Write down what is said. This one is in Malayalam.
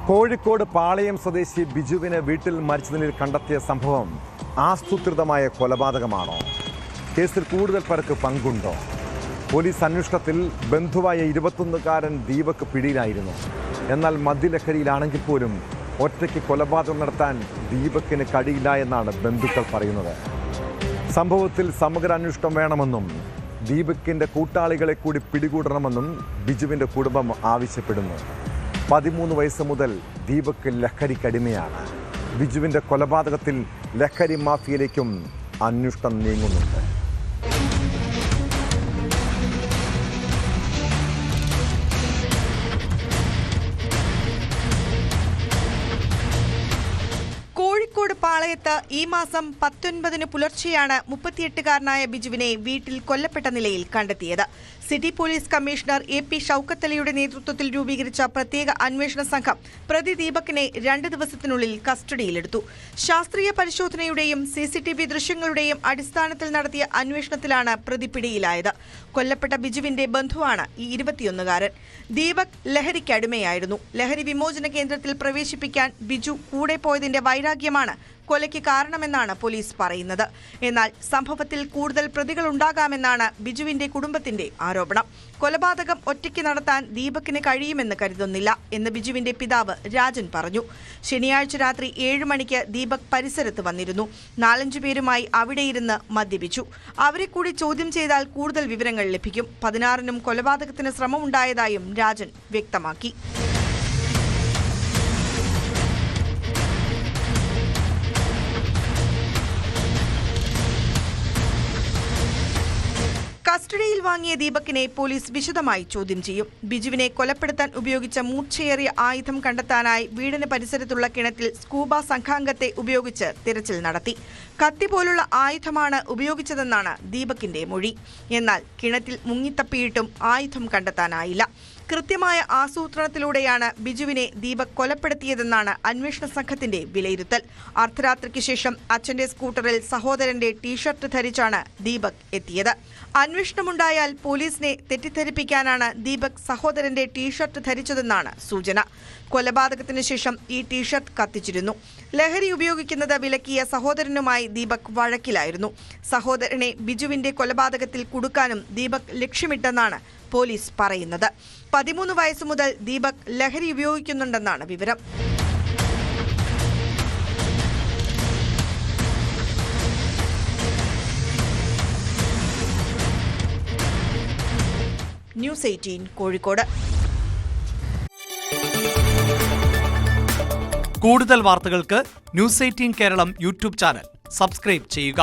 കോഴിക്കോട് പാളയം സ്വദേശി ബിജുവിനെ വീട്ടിൽ മരിച്ച നിലയിൽ കണ്ടെത്തിയ സംഭവം ആസൂത്രിതമായ കൊലപാതകമാണോ? കേസിൽ കൂടുതൽ പേർക്ക് പങ്കുണ്ടോ? പോലീസ് അന്വേഷണത്തിൽ ബന്ധുവായ 21-കാരൻ ദീപക് പിടിയിലായിരുന്നു. എന്നാൽ മദ്യലഹരിയിലാണെങ്കിൽ പോലും ഒറ്റയ്ക്ക് കൊലപാതകം നടത്താൻ ദീപകിന് കഴിയില്ല എന്നാണ് ബന്ധുക്കൾ പറയുന്നത്. സംഭവത്തിൽ സമഗ്ര അന്വേഷണം വേണമെന്നും ദീപകിൻ്റെ കൂട്ടാളികളെ കൂടി പിടികൂടണമെന്നും ബിജുവിൻ്റെ കുടുംബം ആവശ്യപ്പെടുന്നു. 13 വയസ്സ് മുതൽ ദീപക് ലഹരിക്കടിമയാണ്. ബിജുവിൻ്റെ കൊലപാതകത്തിൽ ലഹരി മാഫിയയിലേക്കും അന്വേഷണം നീങ്ങുന്നുണ്ട്. കോഴിക്കോട് പാളയത്ത് ഈ മാസം 19-ന് പുലർച്ചെയാണ് 38-കാരനായ ബിജുവിനെ വീട്ടിൽ കൊല്ലപ്പെട്ട നിലയിൽ കണ്ടെത്തിയത്. City police commissioner AP Shoukath അലിയുടെ നേതൃത്വത്തിൽ രൂപീകരിച്ച പ്രത്യേക അന്വേഷണ സംഘം പ്രതി ദീപകിനെ 2 ദിവസത്തിനുള്ളിൽ കസ്റ്റഡിയിലെടുത്തു. ശാസ്ത്രീയ പരിശോധനയുടെയും CCTV ദൃശ്യങ്ങളുടെയും അടിസ്ഥാനത്തിൽ നടത്തിയ അന്വേഷണത്തിലാണ് പ്രതി പിടിയിലായത്. കൊല്ലപ്പെട്ട ബിജുവിന്റെ ബന്ധുവാണ് ഈ 21-കാരൻ. ദീപക് ലഹരിക്കടിമയായിരുന്നു. ലഹരി വിമോചന കേന്ദ്രത്തിൽ പ്രവേശിപ്പിക്കാൻ ബിജു കൂടെ പോയതിന്റെ വൈരാഗ്യമാണ് കൊലയ്ക്ക് കാരണമെന്നാണ് പോലീസ് പറയുന്നത്. എന്നാൽ സംഭവത്തിൽ കൂടുതൽ പ്രതികളുണ്ടാകാമെന്നാണ് ബിജുവിന്റെ കുടുംബത്തിന്റെ ആരോപണം. കൊലപാതകം ഒറ്റയ്ക്ക് നടത്താൻ ദീപകിന് കഴിയുമെന്ന് കരുതുന്നില്ല എന്ന് ബിജുവിന്റെ പിതാവ് രാജൻ പറഞ്ഞു. ശനിയാഴ്ച രാത്രി 7 മണിക്ക് ദീപക് പരിസരത്ത് വന്നിരുന്നു. 4-5 പേരുമായി അവിടെയിരുന്ന് മദ്യപിച്ചു. അവരെ കൂടി ചോദ്യം ചെയ്താൽ കൂടുതൽ വിവരങ്ങൾ ലഭിക്കും. 16-നും കൊലപാതകത്തിന് ശ്രമമുണ്ടായതായും രാജൻ വ്യക്തമാക്കി. കസ്റ്റഡിയിൽ വാങ്ങിയ ദീപകിനെ പോലീസ് വിശദമായി ചോദ്യം ചെയ്യും. ബിജുവിനെ കൊലപ്പെടുത്താൻ ഉപയോഗിച്ച മൂർച്ചയേറിയ ആയുധം കണ്ടെത്താനായി വീടിന് പരിസരത്തുള്ള കിണറ്റിൽ സ്കൂബ സംഘാംഗത്തെ ഉപയോഗിച്ച് തിരച്ചിൽ നടത്തി. കത്തി പോലുള്ള ആയുധമാണ് ഉപയോഗിച്ചതെന്നാണ് ദീപകിന്റെ മൊഴി. എന്നാൽ കിണറ്റിൽ മുങ്ങിത്തപ്പിയിട്ടും ആയുധം കണ്ടെത്താനായില്ല. കൃത്യമായ ആസൂത്രണത്തിലൂടെയാണ് ബിജുവിനെ ദീപക് കൊലപ്പെടുത്തിയതെന്നാണ് അന്വേഷണ സംഘത്തിന്റെ വിലയിരുത്തൽ. അർദ്ധരാത്രിക്ക് ശേഷം അച്ഛന്റെ സ്കൂട്ടറിൽ സഹോദരന്റെ ടീഷർട്ട് ധരിച്ചാണ് ദീപക് എത്തിയത്. അന്വേഷണമുണ്ടായാൽ പോലീസിനെ തെറ്റിദ്ധരിപ്പിക്കാനാണ് ദീപക് സഹോദരന്റെ ടീഷർട്ട് ധരിച്ചതെന്നാണ് സൂചന. കൊലപാതകത്തിന് ശേഷം ഈ ടീഷർട്ട് കത്തിച്ചിരുന്നു. ലഹരി ഉപയോഗിക്കുന്നത് വിലക്കിയ സഹോദരനുമായി ദീപക് വഴക്കിലായിരുന്നു. സഹോദരനെ ബിജുവിന്റെ കൊലപാതകത്തിൽ കുടുക്കാനും ദീപക് ലക്ഷ്യമിട്ടെന്നാണ് പോലീസ് പറയുന്നത്. 13 വയസ്സ് മുതൽ ദീപക് ലഹരി ഉപയോഗിക്കുന്നുണ്ടെന്നാണ് വിവരം. ന്യൂസ് 18 കോഴിക്കോട്. കൂടുതൽ വാർത്തകൾക്ക് news 18 Keralam YouTube channel subscribe ചെയ്യുക.